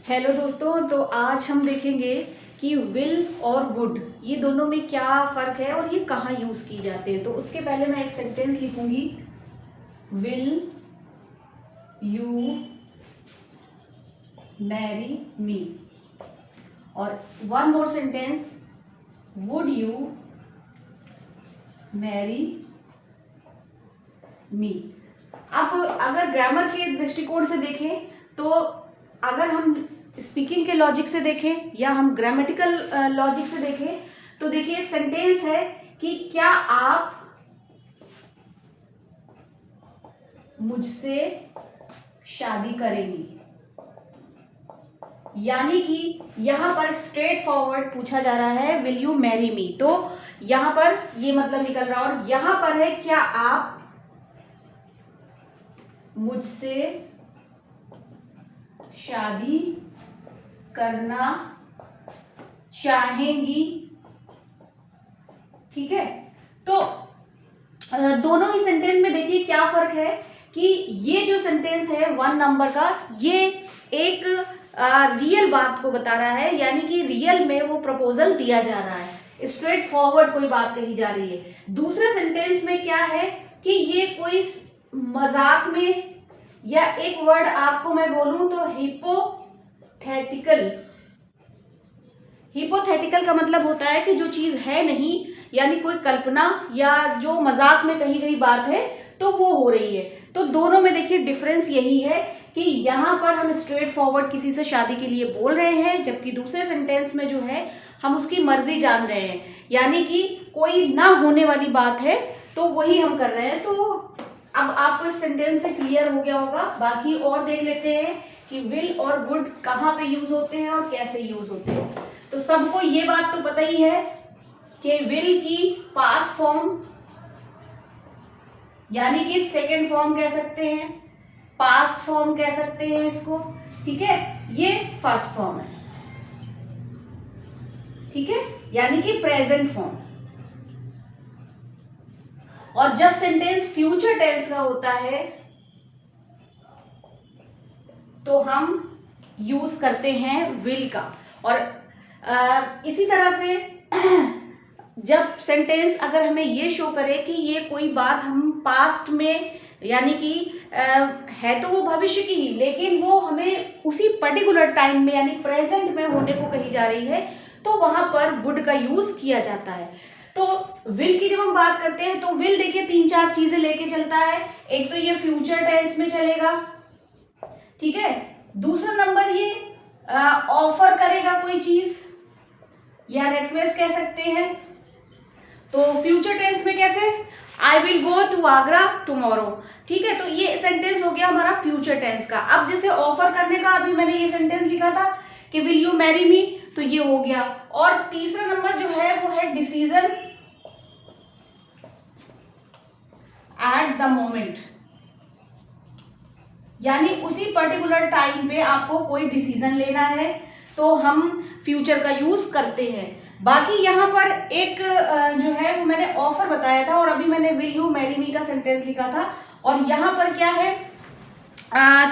Hello दोस्तों, तो आज हम देखेंगे कि विल और वुड ये दोनों में क्या फ़र्क है और ये कहाँ यूज़ की जाते हैं। तो उसके पहले मैं एक सेंटेंस लिखूंगी, विल यू मैरी मी, और one more sentence, would you marry me. अब अगर ग्रामर के दृष्टिकोण से देखें तो अगर हम स्पीकिंग के लॉजिक से देखें या हम ग्रामेटिकल लॉजिक से देखें तो देखिए सेंटेंस है कि क्या आप मुझसे शादी करेंगी, यानी कि यहां पर स्ट्रेट फॉरवर्ड पूछा जा रहा है विल यू मैरी मी, तो यहां पर ये मतलब निकल रहा है। और यहां पर है क्या आप मुझसे शादी करना चाहेंगी। ठीक है, तो दोनों ही सेंटेंस में देखिए क्या फर्क है कि ये जो सेंटेंस है 1 नंबर का, ये एक रियल बात को बता रहा है, यानी कि रियल में वो प्रपोजल दिया जा रहा है, स्ट्रेट फॉरवर्ड कोई बात कही जा रही है। दूसरे सेंटेंस में क्या है कि ये कोई मजाक में, या एक वर्ड आपको मैं बोलूं तो हिपोथेटिकल का मतलब होता है कि जो चीज है नहीं, यानी कोई कल्पना या जो मजाक में कही गई बात है तो वो हो रही है। तो दोनों में देखिए डिफरेंस यही है कि यहां पर हम स्ट्रेट फॉरवर्ड किसी से शादी के लिए बोल रहे हैं, जबकि दूसरे सेंटेंस में जो है हम उसकी मर्जी जान रहे हैं, यानी कि कोई ना होने वाली बात है तो वही हम कर रहे हैं। तो अब आपको इस सेंटेंस से क्लियर हो गया होगा। बाकी और देख लेते हैं कि विल और वुड कहाँ पे यूज होते हैं और कैसे यूज होते हैं। तो सबको ये बात तो पता ही है कि विल की पास्ट फॉर्म यानी कि सेकंड फॉर्म कह सकते हैं, पास्ट फॉर्म कह सकते हैं इसको। ठीक है, ये फर्स्ट फॉर्म है, ठीक है, यानी कि प्रेजेंट फॉर्म। और जब सेंटेंस फ्यूचर टेंस का होता है तो हम यूज करते हैं विल का। और इसी तरह से जब सेंटेंस अगर हमें ये शो करे कि ये कोई बात हम पास्ट में, यानी कि है तो वो भविष्य की ही, लेकिन वो हमें उसी पर्टिकुलर टाइम में यानी प्रेजेंट में होने को कही जा रही है, तो वहां पर वुड का यूज किया जाता है। तो विल की जब हम बात करते हैं तो विल देखिए 3-4 चीजें लेके चलता है। एक तो ये फ्यूचर टेंस में चलेगा, ठीक है। दूसरा नंबर ये ऑफर करेगा कोई चीज या रिक्वेस्ट कह सकते हैं। तो फ्यूचर टेंस में कैसे, I will go to Agra tomorrow. ठीक है, तो ये सेंटेंस हो गया हमारा फ्यूचर टेंस का। अब जैसे ऑफर करने का अभी मैंने ये सेंटेंस लिखा था कि विल यू मैरी मी, तो ये हो गया। और तीसरा नंबर जो है वो है डिसीजन एट द मोमेंट, यानी उसी पर्टिकुलर टाइम पे आपको कोई डिसीजन लेना है तो हम फ्यूचर का यूज करते हैं। बाकी यहाँ पर एक जो है वो मैंने ऑफर बताया था और अभी मैंने विल यू मैरी मी का सेंटेंस लिखा था। और यहाँ पर क्या है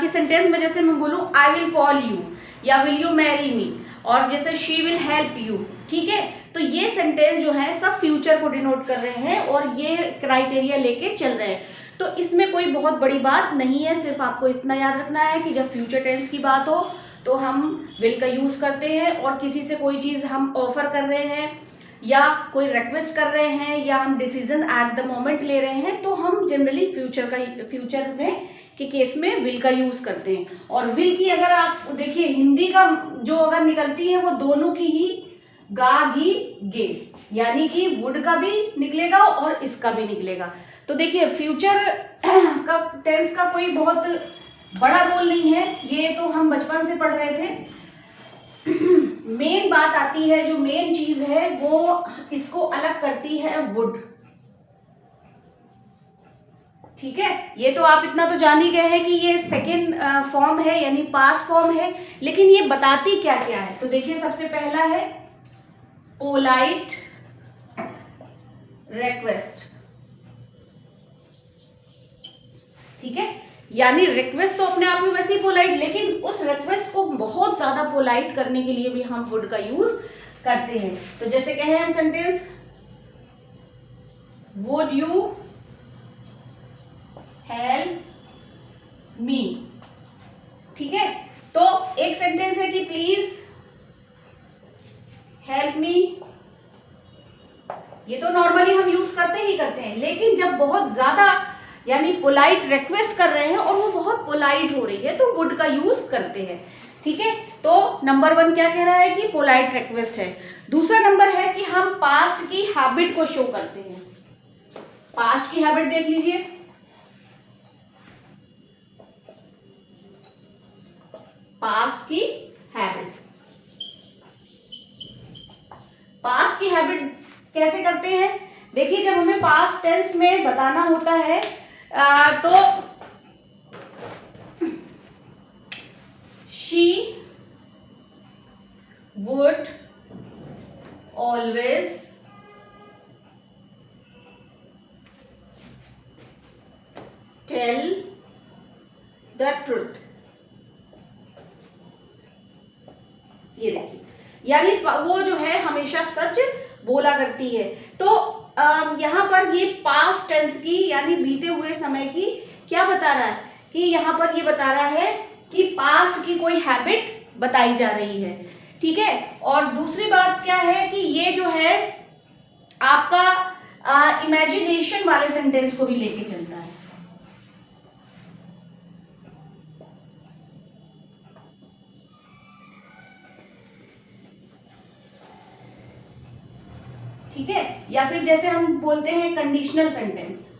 कि सेंटेंस में जैसे मैं बोलूँ आई विल कॉल यू या विल यू मैरी मी, और जैसे शी विल हेल्प यू, ठीक है, तो ये सेंटेंस जो है सब फ्यूचर को डिनोट कर रहे हैं और ये क्राइटेरिया लेके चल रहे हैं। तो इसमें कोई बहुत बड़ी बात नहीं है, सिर्फ आपको इतना याद रखना है कि जब फ्यूचर टेंस की बात हो तो हम विल का यूज करते हैं, और किसी से कोई चीज हम ऑफर कर रहे हैं या कोई रिक्वेस्ट कर रहे हैं या हम डिसीजन एट द मोमेंट ले रहे हैं तो हम जनरली फ्यूचर में के केस में विल का यूज करते हैं। और विल की अगर आप देखिए हिंदी का जो अगर निकलती है वो दोनों की ही गा गी गे, यानी कि वुड का भी निकलेगा और इसका भी निकलेगा। तो देखिए फ्यूचर का टेंस का कोई बहुत बड़ा रोल नहीं है, ये तो हम बचपन से पढ़ रहे थे। मेन बात आती है, जो मेन चीज है वो इसको अलग करती है वुड। ठीक है, ये तो आप इतना तो जान ही गए हैं कि ये सेकेंड फॉर्म है यानी पास्ट फॉर्म है, लेकिन ये बताती क्या क्या है। तो देखिए सबसे पहला है पोलाइट रिक्वेस्ट, ठीक है, यानी रिक्वेस्ट तो अपने आप में वैसे ही पोलाइट, लेकिन उस रिक्वेस्ट को बहुत ज्यादा पोलाइट करने के लिए भी हम वुड का यूज करते हैं। तो जैसे कहें हम sentence, would you help me, ठीक है। तो एक सेंटेंस है कि प्लीज हेल्प मी, ये तो नॉर्मली हम यूज करते ही करते हैं, लेकिन जब बहुत ज्यादा यानी पोलाइट रिक्वेस्ट कर रहे हैं और वो बहुत पोलाइट हो रही है तो वुड का यूज करते हैं, ठीक है। तो नंबर 1 क्या कह रहा है कि पोलाइट रिक्वेस्ट है। दूसरा नंबर है कि हम पास्ट की हैबिट को शो करते हैं। पास्ट की हैबिट देख लीजिए, पास्ट की हैबिट, पास्ट की हैबिट कैसे करते हैं? देखिए, जब हमें पास्ट टेंस में बताना होता है तो she would always tell the truth. ये देखिए, यानी वो जो है हमेशा सच बोला करती है। तो यहाँ पर ये पास्ट टेंस की यानी बीते हुए समय की क्या बता रहा है कि यहाँ पर ये बता रहा है कि पास्ट की कोई हैबिट बताई जा रही है, ठीक है। और दूसरी बात क्या है कि ये जो है आपका इमेजिनेशन वाले सेंटेंस को भी लेके चलता है। ठीक है, या फिर जैसे हम बोलते हैं कंडीशनल सेंटेंस,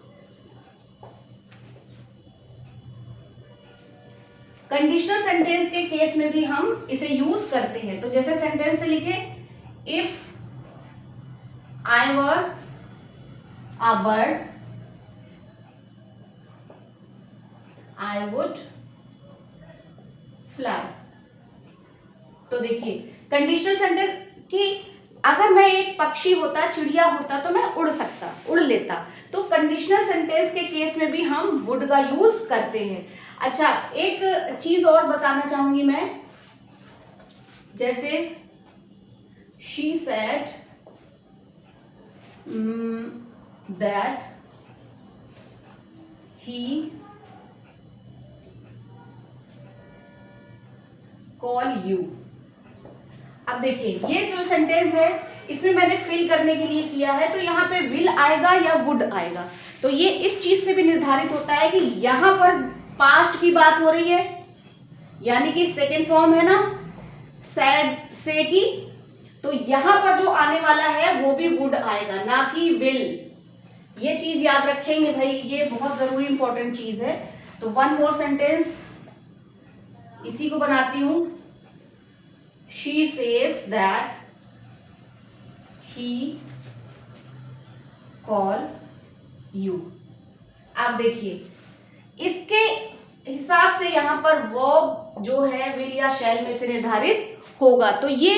कंडीशनल सेंटेंस के केस में भी हम इसे यूज करते हैं। तो जैसे सेंटेंस से लिखे, if I were a bird I would fly. तो देखिए, कंडीशनल सेंटेंस कि अगर मैं एक पक्षी होता, चिड़िया होता, तो मैं उड़ सकता, उड़ लेता। तो कंडीशनल सेंटेंस के केस में भी हम वुड का यूज करते हैं। अच्छा, एक चीज और बताना चाहूंगी मैं, जैसे she said that he call you. अब देखिए, ये जो सेंटेंस है इसमें मैंने फिल करने के लिए किया है, तो यहाँ पे विल आएगा या वुड आएगा। तो ये इस चीज से भी निर्धारित होता है कि यहाँ पर पास्ट की बात हो रही है, यानी कि सेकेंड फॉर्म है ना सैड से की, तो यहाँ पर जो आने वाला है वो भी वुड आएगा, ना कि विल। ये चीज याद रखेंगे भाई, ये बहुत जरूरी इंपॉर्टेंट चीज है। तो वन मोर सेंटेंस इसी को बनाती हूं, she says that he call you। आप देखिए, इसके हिसाब से यहां पर वर्ब जो है विल या शैल में से निर्धारित होगा। तो ये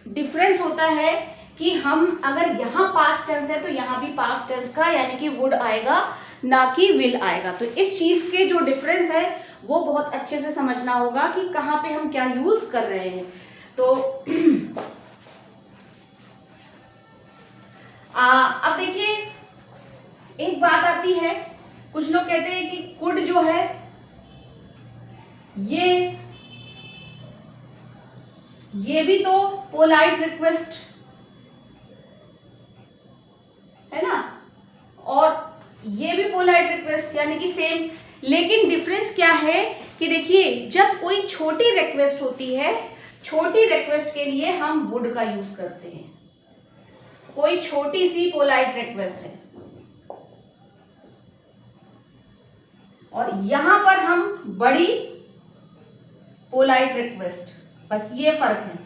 डिफरेंस होता है कि हम अगर यहां पास्ट टेंस है तो यहां भी पास्ट टेंस का यानी कि वुड आएगा, ना कि विल आएगा। तो इस चीज के जो डिफरेंस है वो बहुत अच्छे से समझना होगा कि कहां पे हम क्या यूज कर रहे हैं। तो अब देखिए, एक बात आती है, कुछ लोग कहते हैं कि कुड जो है ये भी तो पोलाइट रिक्वेस्ट है ना, और ये भी पोलाइट रिक्वेस्ट यानी कि सेम। लेकिन डिफरेंस क्या है कि देखिए, जब कोई छोटी रिक्वेस्ट होती है, छोटी रिक्वेस्ट के लिए हम वुड का यूज करते हैं। कोई छोटी सी पोलाइट रिक्वेस्ट है और यहां पर हम बड़ी पोलाइट रिक्वेस्ट, बस ये फर्क है।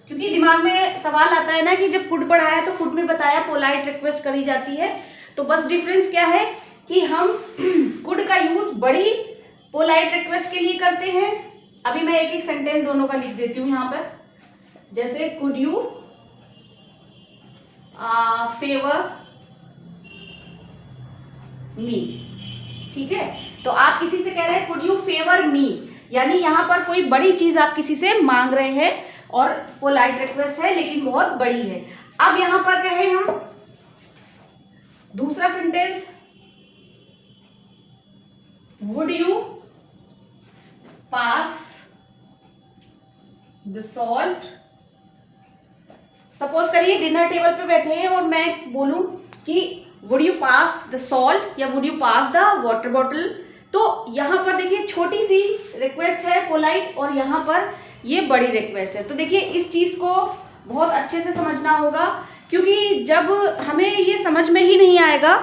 क्योंकि दिमाग में सवाल आता है ना कि जब कुड पढ़ाया तो कुड में बताया पोलाइट रिक्वेस्ट करी जाती है, तो बस डिफरेंस क्या है कि हम कुड का यूज बड़ी पोलाइट रिक्वेस्ट के लिए करते हैं। अभी मैं एक एक सेंटेंस दोनों का लिख देती हूं यहां पर, जैसे कुड यू फेवर मी, ठीक है। तो आप किसी से कह रहे हैं कुड यू फेवर मी, यानी यहाँ पर कोई बड़ी चीज आप किसी से मांग रहे हैं और पोलाइट रिक्वेस्ट है लेकिन बहुत बड़ी है। अब यहाँ पर कहें हम दूसरा sentence, would you pass the salt. Suppose करिए डिनर टेबल पे बैठे हैं और मैं बोलूं कि would you pass the salt या would you pass the water bottle, तो यहाँ पर देखिए छोटी सी रिक्वेस्ट है पोलाइट और यहाँ पर ये बड़ी रिक्वेस्ट है। तो देखिए इस चीज को बहुत अच्छे से समझना होगा, क्योंकि जब हमें ये समझ में ही नहीं आएगा